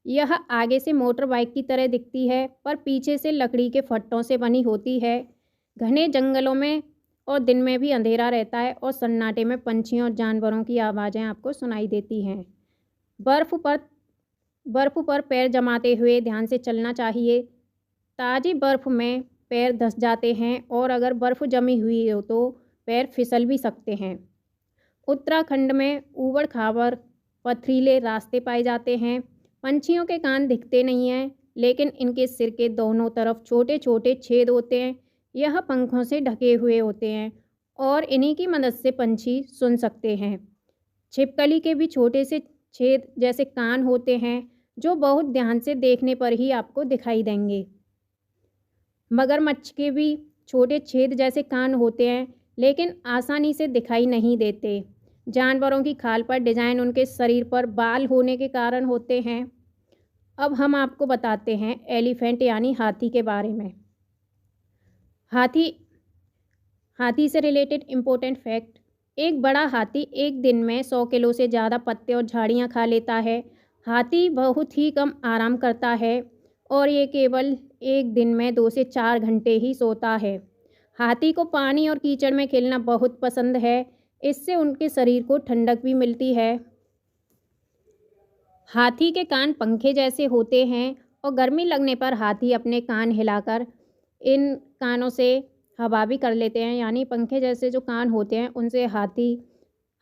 यह आगे से मोटर बाइक की तरह दिखती है पर पीछे से लकड़ी के फट्टों से बनी होती है। घने जंगलों में और दिन में भी अंधेरा रहता है और सन्नाटे में पंछियों और जानवरों की आवाज़ें आपको सुनाई देती हैं। बर्फ़ पर पैर जमाते हुए ध्यान से चलना चाहिए। ताज़ी बर्फ़ में पैर धंस जाते हैं और अगर बर्फ़ जमी हुई हो तो पैर फिसल भी सकते हैं। उत्तराखंड में ऊबड़ खाबड़ पथरीले रास्ते पाए जाते हैं। पंछियों के कान दिखते नहीं हैं, लेकिन इनके सिर के दोनों तरफ छोटे छोटे छेद होते हैं। यह पंखों से ढके हुए होते हैं और इन्हीं की मदद से पंछी सुन सकते हैं। छिपकली के भी छोटे से छेद जैसे कान होते हैं जो बहुत ध्यान से देखने पर ही आपको दिखाई देंगे। मगरमच्छ के भी छोटे छेद जैसे कान होते हैं, लेकिन आसानी से दिखाई नहीं देते। जानवरों की खाल पर डिजाइन उनके शरीर पर बाल होने के कारण होते हैं। अब हम आपको बताते हैं एलिफेंट यानी हाथी के बारे में। हाथी से रिलेटेड इम्पोर्टेंट फैक्ट। एक बड़ा हाथी एक दिन में 100 किलो से ज़्यादा पत्ते और झाड़ियाँ खा लेता है। हाथी बहुत ही कम आराम करता है और ये केवल एक दिन में 2 से 4 घंटे ही सोता है। हाथी को पानी और कीचड़ में खेलना बहुत पसंद है। इससे उनके शरीर को ठंडक भी मिलती है। हाथी के कान पंखे जैसे होते हैं और गर्मी लगने पर हाथी अपने कान हिलाकर इन कानों से हवा भी कर लेते हैं, यानी पंखे जैसे जो कान होते हैं उनसे हाथी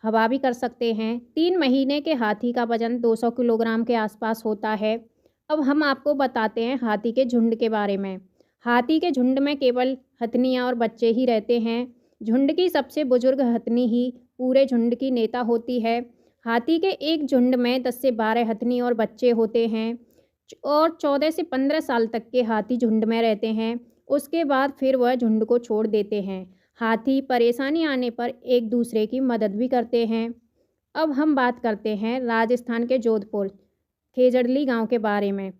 हवा भी कर सकते हैं। 3 महीने के हाथी का वजन 200 किलोग्राम के आसपास होता है। अब हम आपको बताते हैं हाथी के झुंड के बारे में। हाथी के झुंड में केवल हथनियाँ और बच्चे ही रहते हैं। झुंड की सबसे बुजुर्ग हथनी ही पूरे झुंड की नेता होती है। हाथी के एक झुंड में 10 से 12 हथनी और बच्चे होते हैं और 14 से 15 साल तक के हाथी झुंड में रहते हैं। उसके बाद फिर वह झुंड को छोड़ देते हैं। हाथी परेशानी आने पर एक दूसरे की मदद भी करते हैं। अब हम बात करते हैं राजस्थान के जोधपुर खेजड़ली गांव के बारे में।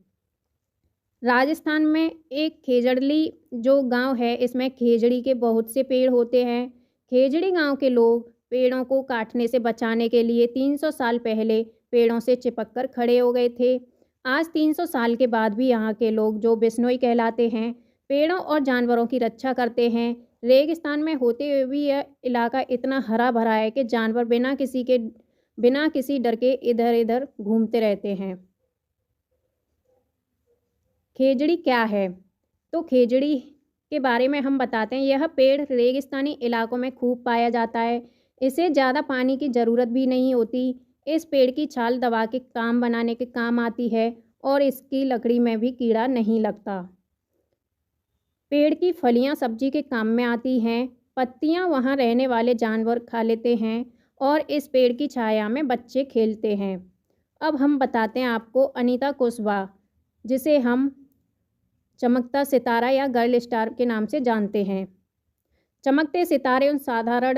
राजस्थान में एक खेजड़ली जो गांव है, इसमें खेजड़ी के बहुत से पेड़ होते हैं। खेजड़ी गांव के लोग पेड़ों को काटने से बचाने के लिए 300 साल पहले पेड़ों से चिपक कर खड़े हो गए थे। आज 300 साल के बाद भी यहाँ के लोग जो बिश्नोई कहलाते हैं, पेड़ों और जानवरों की रक्षा करते हैं। रेगिस्तान में होते हुए भी यह इलाका इतना हरा भरा है कि जानवर बिना किसी डर के इधर इधर घूमते रहते हैं। खेजड़ी क्या है? तो खेजड़ी के बारे में हम बताते हैं। यह पेड़ रेगिस्तानी इलाकों में खूब पाया जाता है। इसे ज़्यादा पानी की ज़रूरत भी नहीं होती। इस पेड़ की छाल दवा के काम बनाने के काम आती है और इसकी लकड़ी में भी कीड़ा नहीं लगता। पेड़ की फलियां सब्जी के काम में आती हैं। पत्तियां वहां रहने वाले जानवर खा लेते हैं और इस पेड़ की छाया में बच्चे खेलते हैं। अब हम बताते हैं आपको अनीता कुशवाहा, जिसे हम चमकता सितारा या गर्ल स्टार के नाम से जानते हैं। चमकते सितारे उन साधारण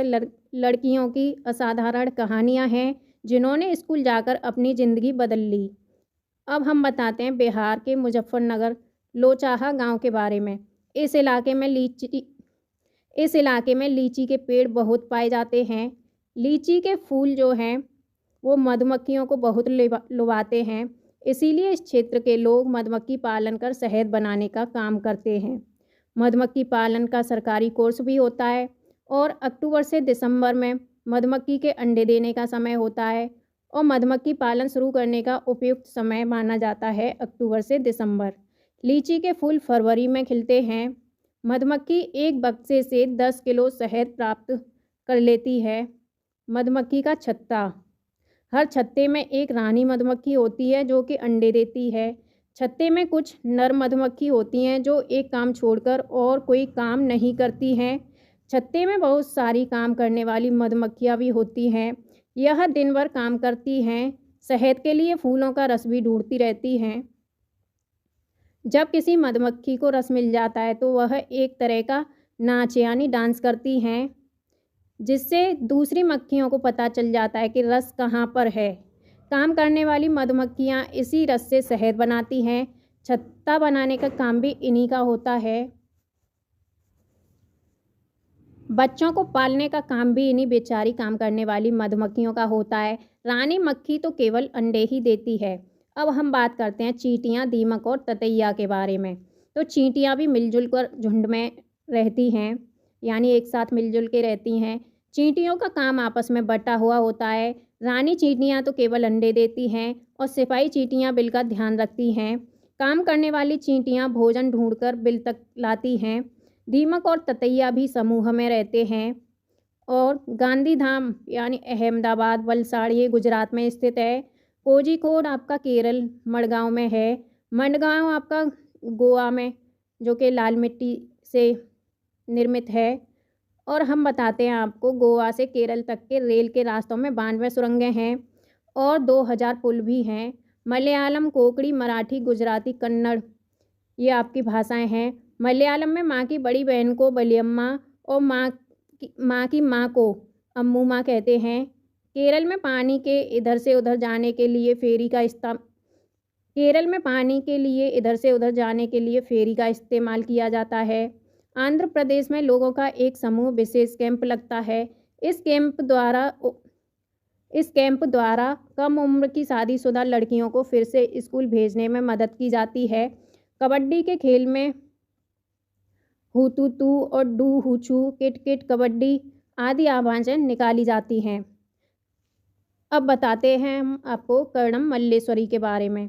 लड़कियों की असाधारण कहानियां हैं जिन्होंने स्कूल जाकर अपनी ज़िंदगी बदल ली। अब हम बताते हैं बिहार के मुजफ्फरनगर लोचाहा गांव के बारे में। इस इलाके में लीची के पेड़ बहुत पाए जाते हैं। लीची के फूल जो हैं वो मधुमक्खियों को बहुत लुभाते हैं, इसीलिए इस क्षेत्र के लोग मधुमक्खी पालन कर शहद बनाने का काम करते हैं। मधुमक्खी पालन का सरकारी कोर्स भी होता है और अक्टूबर से दिसंबर में मधुमक्खी के अंडे देने का समय होता है और मधुमक्खी पालन शुरू करने का उपयुक्त समय माना जाता है अक्टूबर से दिसंबर। लीची के फूल फरवरी में खिलते हैं। मधुमक्खी एक बक्से से 10 किलो शहद प्राप्त कर लेती है। मधुमक्खी का छत्ता। हर छत्ते में एक रानी मधुमक्खी होती है जो कि अंडे देती है। छत्ते में कुछ नर मधुमक्खी होती हैं जो एक काम छोड़कर और कोई काम नहीं करती हैं। छत्ते में बहुत सारी काम करने वाली मधुमक्खियाँ भी होती हैं। यह दिन भर काम करती हैं, शहद के लिए फूलों का रस भी ढूंढती रहती हैं। जब किसी मधुमक्खी को रस मिल जाता है तो वह एक तरह का नाच यानी डांस करती हैं, जिससे दूसरी मक्खियों को पता चल जाता है कि रस कहाँ पर है। काम करने वाली मधुमक्खियाँ इसी रस से शहद बनाती हैं। छत्ता बनाने का काम भी इन्हीं का होता है। बच्चों को पालने का काम भी इन्हीं बेचारी काम करने वाली मधुमक्खियों का होता है। रानी मक्खी तो केवल अंडे ही देती है। अब हम बात करते हैं चींटियाँ, दीमक और ततैया के बारे में। तो चींटियाँ भी मिलजुल कर झुंड में रहती हैं, यानी एक साथ मिलजुल के रहती हैं। चींटियों का काम आपस में बटा हुआ होता है। रानी चींटियाँ तो केवल अंडे देती हैं और सिपाही चींटियाँ बिल का ध्यान रखती हैं। काम करने वाली चींटियाँ भोजन ढूंढकर बिल तक लाती हैं। दीमक और ततैया भी समूह में रहते हैं। और गांधीधाम यानी अहमदाबाद, वलसाड़ ये गुजरात में स्थित है। कोझिकोड आपका केरल मडगांव में है। मडगांव आपका गोवा में, जो कि लाल मिट्टी से निर्मित है। और हम बताते हैं आपको गोवा से केरल तक के रेल के रास्तों में 92 सुरंगें हैं और 2000 पुल भी हैं। मलयालम, कोंकणी, मराठी, गुजराती, कन्नड़ ये आपकी भाषाएं हैं। मलयालम में माँ की बड़ी बहन को बलियम्मा और माँ की माँ को अम्मू माँ कहते हैं। केरल में पानी के इधर से उधर जाने के लिए फेरी का इस्तेमाल किया जाता है। आंध्र प्रदेश में लोगों का एक समूह विशेष कैंप लगता है। इस कैंप द्वारा कम उम्र की शादीशुदा लड़कियों को फिर से स्कूल भेजने में मदद की जाती है। कबड्डी के खेल में हुतुतु और डू हुचू, किट किट कबड्डी आदि आवाज़ें निकाली जाती हैं। अब बताते हैं हम आपको कर्णम मल्लेश्वरी के बारे में।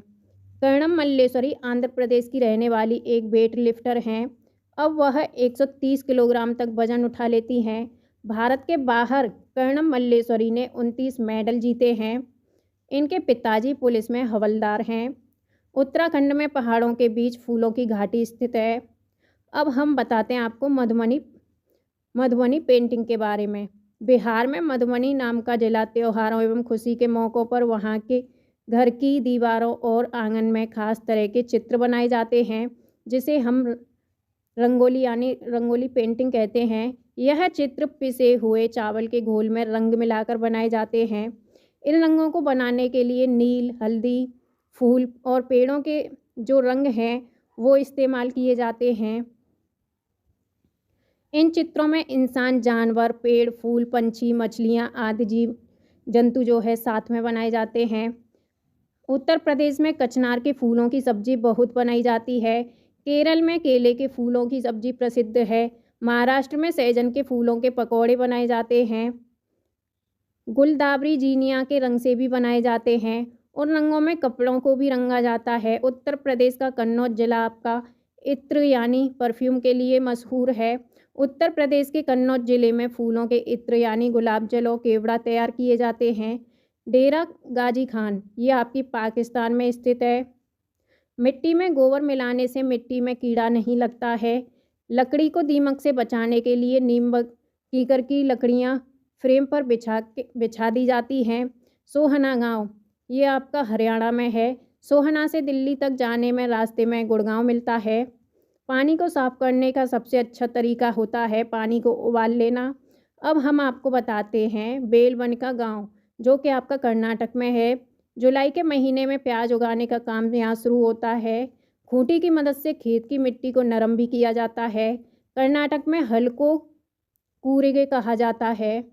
कर्णम मल्लेश्वरी आंध्र प्रदेश की रहने वाली एक वेट लिफ्टर हैं। अब वह 130 किलोग्राम तक वजन उठा लेती हैं। भारत के बाहर कर्णम मल्लेश्वरी ने 29 मेडल जीते हैं। इनके पिताजी पुलिस में हवलदार हैं। उत्तराखंड में पहाड़ों के बीच फूलों की घाटी स्थित है। अब हम बताते हैं आपको मधुबनी पेंटिंग के बारे में। बिहार में मधुबनी नाम का जिला त्योहारों एवं खुशी के मौक़ों पर वहाँ के घर की दीवारों और आंगन में खास तरह के चित्र बनाए जाते हैं, जिसे हम रंगोली यानी रंगोली पेंटिंग कहते हैं। यह चित्र पिसे हुए चावल के घोल में रंग मिलाकर बनाए जाते हैं। इन रंगों को बनाने के लिए नील, हल्दी, फूल और पेड़ों के जो रंग हैं वो इस्तेमाल किए जाते हैं। इन चित्रों में इंसान, जानवर, पेड़, फूल, पंछी, मछलियाँ आदि जीव जंतु जो है साथ में बनाए जाते हैं। उत्तर प्रदेश में कचनार के फूलों की सब्जी बहुत बनाई जाती है। केरल में केले के फूलों की सब्जी प्रसिद्ध है। महाराष्ट्र में सहजन के फूलों के पकौड़े बनाए जाते हैं। गुलदावरी जीनिया के रंग से भी बनाए जाते हैं। उन रंगों में कपड़ों को भी रंगा जाता है। उत्तर प्रदेश का कन्नौज जिला आपका इत्र यानी परफ्यूम के लिए मशहूर है। उत्तर प्रदेश के कन्नौज जिले में फूलों के इत्र यानी गुलाब जल और केवड़ा तैयार किए जाते हैं। डेरा गाजी खान ये आपकी पाकिस्तान में स्थित है। मिट्टी में गोबर मिलाने से मिट्टी में कीड़ा नहीं लगता है। लकड़ी को दीमक से बचाने के लिए नीम कीकर की लकड़ियाँ फ्रेम पर बिछा दी जाती हैं। सोहना गांव ये आपका हरियाणा में है। सोहना से दिल्ली तक जाने में रास्ते में गुड़गांव मिलता है। पानी को साफ़ करने का सबसे अच्छा तरीका होता है पानी को उबाल लेना। अब हम आपको बताते हैं बेलवन का गाँव जो कि आपका कर्नाटक में है। जुलाई के महीने में प्याज उगाने का काम यहाँ शुरू होता है। खूंटी की मदद से खेत की मिट्टी को नरम भी किया जाता है। कर्नाटक में हल को कूरेगे कहा जाता है।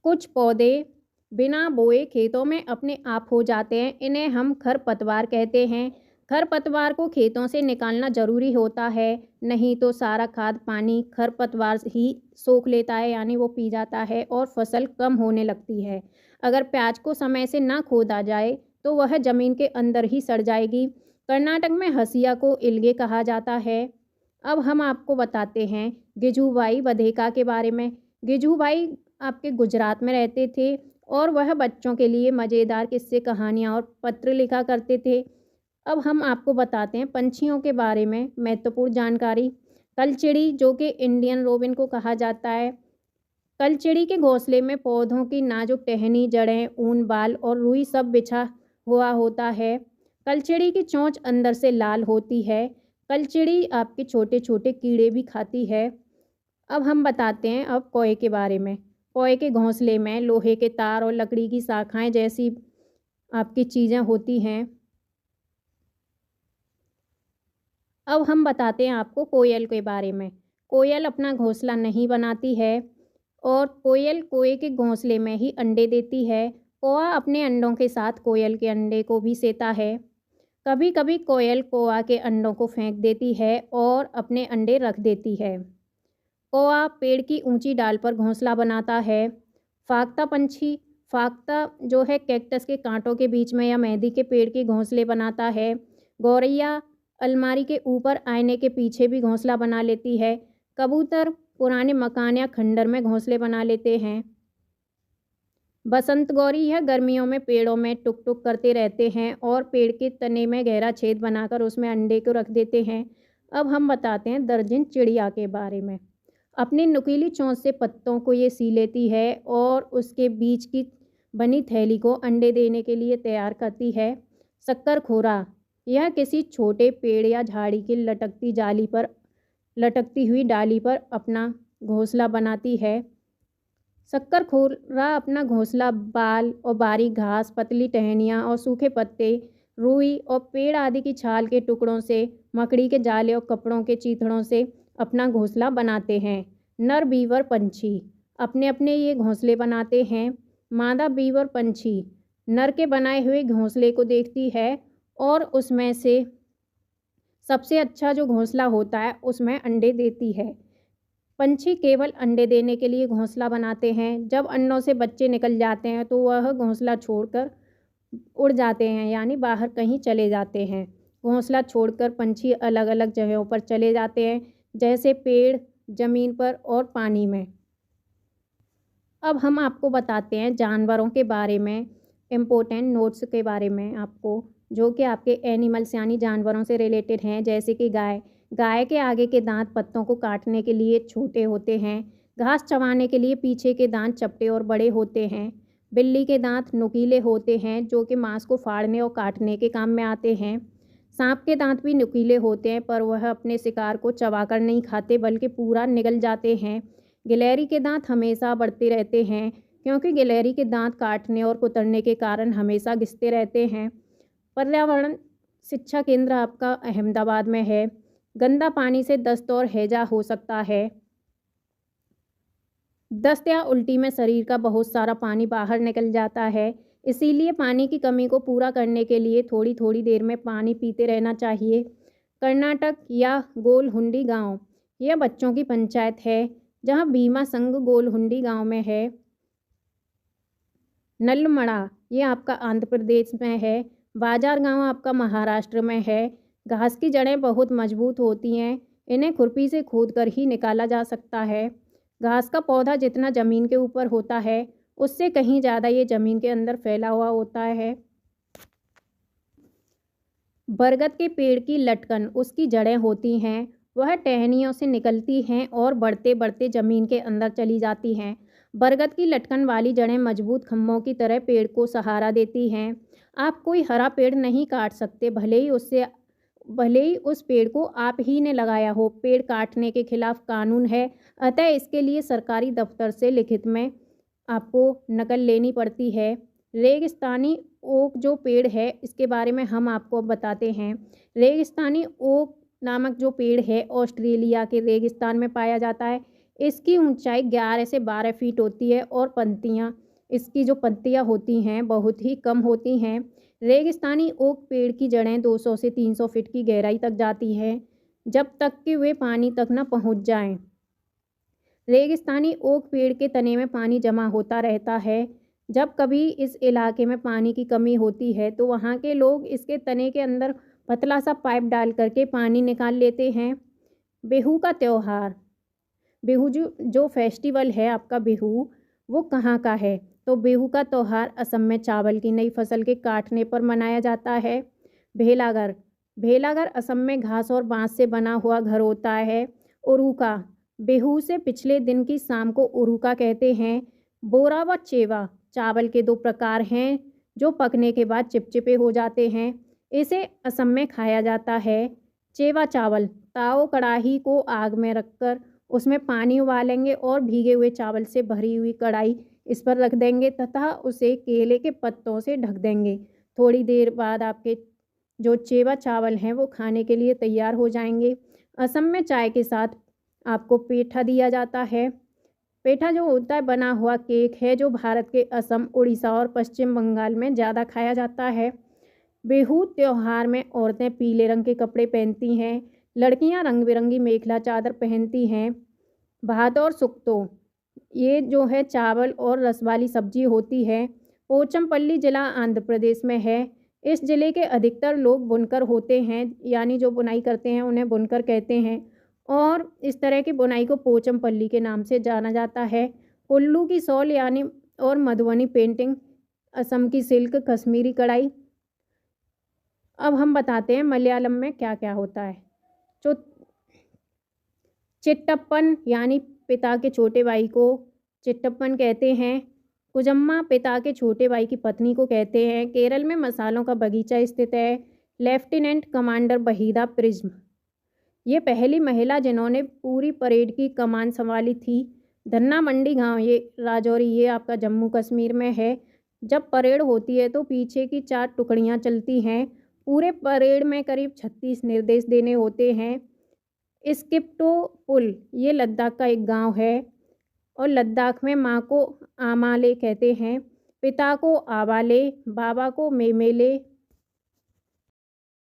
कुछ पौधे बिना बोए खेतों में अपने आप हो जाते हैं, इन्हें हम खरपतवार कहते हैं। खरपतवार को खेतों से निकालना ज़रूरी होता है, नहीं तो सारा खाद पानी खरपतवार ही सोख लेता है यानी वो पी जाता है और फसल कम होने लगती है। अगर प्याज को समय से ना खोदा जाए तो वह ज़मीन के अंदर ही सड़ जाएगी। कर्नाटक में हसिया को इल्गे कहा जाता है। अब हम आपको बताते हैं गिजूभाई बधेका के बारे में। गिजूभाई आपके गुजरात में रहते थे और वह बच्चों के लिए मज़ेदार किस्से कहानियाँ और पत्र लिखा करते थे। अब हम आपको बताते हैं पंछियों के बारे में महत्वपूर्ण जानकारी। कलचिड़ी जो कि इंडियन रोबिन को कहा जाता है। कलचिड़ी के घोंसले में पौधों की नाजुक टहनी, जड़ें, ऊन, बाल और रुई सब बिछा हुआ होता है। कलचिड़ी की चोंच अंदर से लाल होती है। कलचिड़ी आपके छोटे छोटे कीड़े भी खाती है। अब हम बताते हैं अब कोए के बारे में। कोए के घोंसले में लोहे के तार और लकड़ी की शाखाएं जैसी आपकी चीज़ें होती हैं। अब हम बताते हैं आपको कोयल के बारे में। कोयल अपना घोंसला नहीं बनाती है और कोयल कोए के घोंसले में ही अंडे देती है। कौआ अपने अंडों के साथ कोयल के अंडे को भी सेता है। कभी कभी कोयल कौआ के अंडों को फेंक देती है और अपने अंडे रख देती है। कौआ पेड़ की ऊंची डाल पर घोंसला बनाता है। फाख्ता पंछी, फाख्ता जो है कैक्टस के कांटों के बीच में या मेहंदी के पेड़ के घोंसले बनाता है। गौरैया अलमारी के ऊपर आईने के पीछे भी घोंसला बना लेती है। कबूतर पुराने मकान या खंडर में घोंसले बना लेते हैं। बसंत गौरी यह गर्मियों में पेड़ों में टुक टुक करते रहते हैं और पेड़ के तने में गहरा छेद बनाकर उसमें अंडे को रख देते हैं। अब हम बताते हैं दर्जन चिड़िया के बारे में। अपनी नुकीली चोंच से पत्तों को ये सी लेती है और उसके बीच की बनी थैली को अंडे देने के लिए तैयार करती है। शक्करखोरा यह किसी छोटे पेड़ या झाड़ी की लटकती हुई डाली पर अपना घोंसला बनाती है। शक्करखोरा अपना घोंसला बाल और बारीक घास, पतली टहनियाँ और सूखे पत्ते, रुई और पेड़ आदि की छाल के टुकड़ों से, मकड़ी के जाले और कपड़ों के चीथड़ों से अपना घोंसला बनाते हैं। नर बीवर पंछी अपने अपने ये घोंसले बनाते हैं। मादा बीवर पंछी नर के बनाए हुए घोंसले को देखती है और उसमें से सबसे अच्छा जो घोंसला होता है उसमें अंडे देती है। पंछी केवल अंडे देने के लिए घोंसला बनाते हैं। जब अंडों से बच्चे निकल जाते हैं तो वह घोंसला छोड़कर उड़ जाते हैं यानी बाहर कहीं चले जाते हैं। घोंसला छोड़कर पंछी अलग अलग जगहों पर चले जाते हैं जैसे पेड़, ज़मीन पर और पानी में। अब हम आपको बताते हैं जानवरों के बारे में, इम्पोर्टेंट नोट्स के बारे में आपको, जो कि आपके एनिमल्स यानी जानवरों से रिलेटेड हैं। जैसे कि गाय, गाय के आगे के दांत पत्तों को काटने के लिए छोटे होते हैं। घास चबाने के लिए पीछे के दांत चपटे और बड़े होते हैं। बिल्ली के दांत नुकीले होते हैं जो कि मांस को फाड़ने और काटने के काम में आते हैं। सांप के दांत भी नुकीले होते हैं पर वह अपने शिकार को चबाकर नहीं खाते बल्कि पूरा निगल जाते हैं। गिलहरी के दांत हमेशा बढ़ते रहते हैं क्योंकि गिलहरी के दांत काटने और कुतरने के कारण हमेशा घिसते रहते हैं। पर्यावरण शिक्षा केंद्र आपका अहमदाबाद में है। गंदा पानी से दस्त और हैजा हो सकता है। दस्त या उल्टी में शरीर का बहुत सारा पानी बाहर निकल जाता है, इसीलिए पानी की कमी को पूरा करने के लिए थोड़ी थोड़ी देर में पानी पीते रहना चाहिए। कर्नाटक या गोलहुंडी गांव यह बच्चों की पंचायत है जहां भीमा संघ गोलहुंडी गांव में है। नल्लमड़ा ये आपका आंध्र प्रदेश में है। बाजार गांव आपका महाराष्ट्र में है। घास की जड़ें बहुत मजबूत होती हैं, इन्हें खुरपी से खोद कर ही निकाला जा सकता है। घास का पौधा जितना ज़मीन के ऊपर होता है, उससे कहीं ज़्यादा ये ज़मीन के अंदर फैला हुआ होता है। बरगद के पेड़ की लटकन उसकी जड़ें होती हैं, वह टहनियों से निकलती हैं और बढ़ते बढ़ते ज़मीन के अंदर चली जाती हैं। बरगद की लटकन वाली जड़ें मजबूत खम्भों की तरह पेड़ को सहारा देती हैं। आप कोई हरा पेड़ नहीं काट सकते, भले ही उस पेड़ को आप ही ने लगाया हो। पेड़ काटने के खिलाफ कानून है, अतः इसके लिए सरकारी दफ्तर से लिखित में आपको नकल लेनी पड़ती है। रेगिस्तानी ओक जो पेड़ है, इसके बारे में हम आपको अब बताते हैं। रेगिस्तानी ओक नामक जो पेड़ है, ऑस्ट्रेलिया के रेगिस्तान में पाया जाता है। इसकी ऊंचाई 11 से 12 फीट होती है और इसकी जो पत्तियां होती हैं बहुत ही कम होती हैं। रेगिस्तानी ओक पेड़ की जड़ें 200 से 300 फीट की गहराई तक जाती हैं, जब तक कि वे पानी तक न पहुंच जाएं। रेगिस्तानी ओक पेड़ के तने में पानी जमा होता रहता है। जब कभी इस इलाके में पानी की कमी होती है तो वहाँ के लोग इसके तने के अंदर पतला सा पाइप डाल करके पानी निकाल लेते हैं। बिहू का त्यौहार, बिहू जो फेस्टिवल है आपका बिहू, वो कहाँ का है? तो बिहू का त्यौहार असम में चावल की नई फसल के काटने पर मनाया जाता है। भेलाघर, भेलाघर असम में घास और बांस से बना हुआ घर होता है। उरुका, बिहू से पिछले दिन की शाम को उरुका कहते हैं। बोरा व चेवा चावल के दो प्रकार हैं जो पकने के बाद चिपचिपे हो जाते हैं, इसे असम में खाया जाता है। चेवा चावल, ताओ कड़ाही को आग में रखकर उसमें पानी उबालेंगे और भीगे हुए चावल से भरी हुई कढ़ाई इस पर रख देंगे तथा उसे केले के पत्तों से ढक देंगे। थोड़ी देर बाद आपके जो चेवा चावल हैं वो खाने के लिए तैयार हो जाएंगे। असम में चाय के साथ आपको पेठा दिया जाता है। पेठा जो होता है बना हुआ केक है जो भारत के असम, उड़ीसा और पश्चिम बंगाल में ज़्यादा खाया जाता है। बिहू त्योहार में औरतें पीले रंग के कपड़े पहनती हैं, लड़कियां रंग बिरंगी मेखला चादर पहनती हैं। भात और सुक्तो, ये जो है चावल और रस वाली सब्जी होती है। पोचमपल्ली ज़िला आंध्र प्रदेश में है। इस ज़िले के अधिकतर लोग बुनकर होते हैं, यानी जो बुनाई करते हैं उन्हें बुनकर कहते हैं और इस तरह की बुनाई को पोचमपल्ली के नाम से जाना जाता है। कुल्लू की शॉल यानी और मधुबनी पेंटिंग, असम की सिल्क, कश्मीरी कढ़ाई। अब हम बताते हैं मलयालम में क्या क्या होता है। जो चिट्टप्पन यानी पिता के छोटे भाई को चिट्टप्पन कहते हैं। कुजम्मा पिता के छोटे भाई की पत्नी को कहते हैं। केरल में मसालों का बगीचा स्थित है। लेफ्टिनेंट कमांडर वहीदा प्रिज्म, ये पहली महिला जिन्होंने पूरी परेड की कमान संभाली थी। धन्ना मंडी गांव, ये राजौरी, ये आपका जम्मू कश्मीर में है। जब परेड होती है तो पीछे की 4 टुकड़ियां चलती हैं। पूरे परेड में करीब 36 निर्देश देने होते हैं। स्किप्टो पुल, ये लद्दाख का एक गांव है और लद्दाख में माँ को आमाले कहते हैं, पिता को आवाले, बाबा को मेमेले,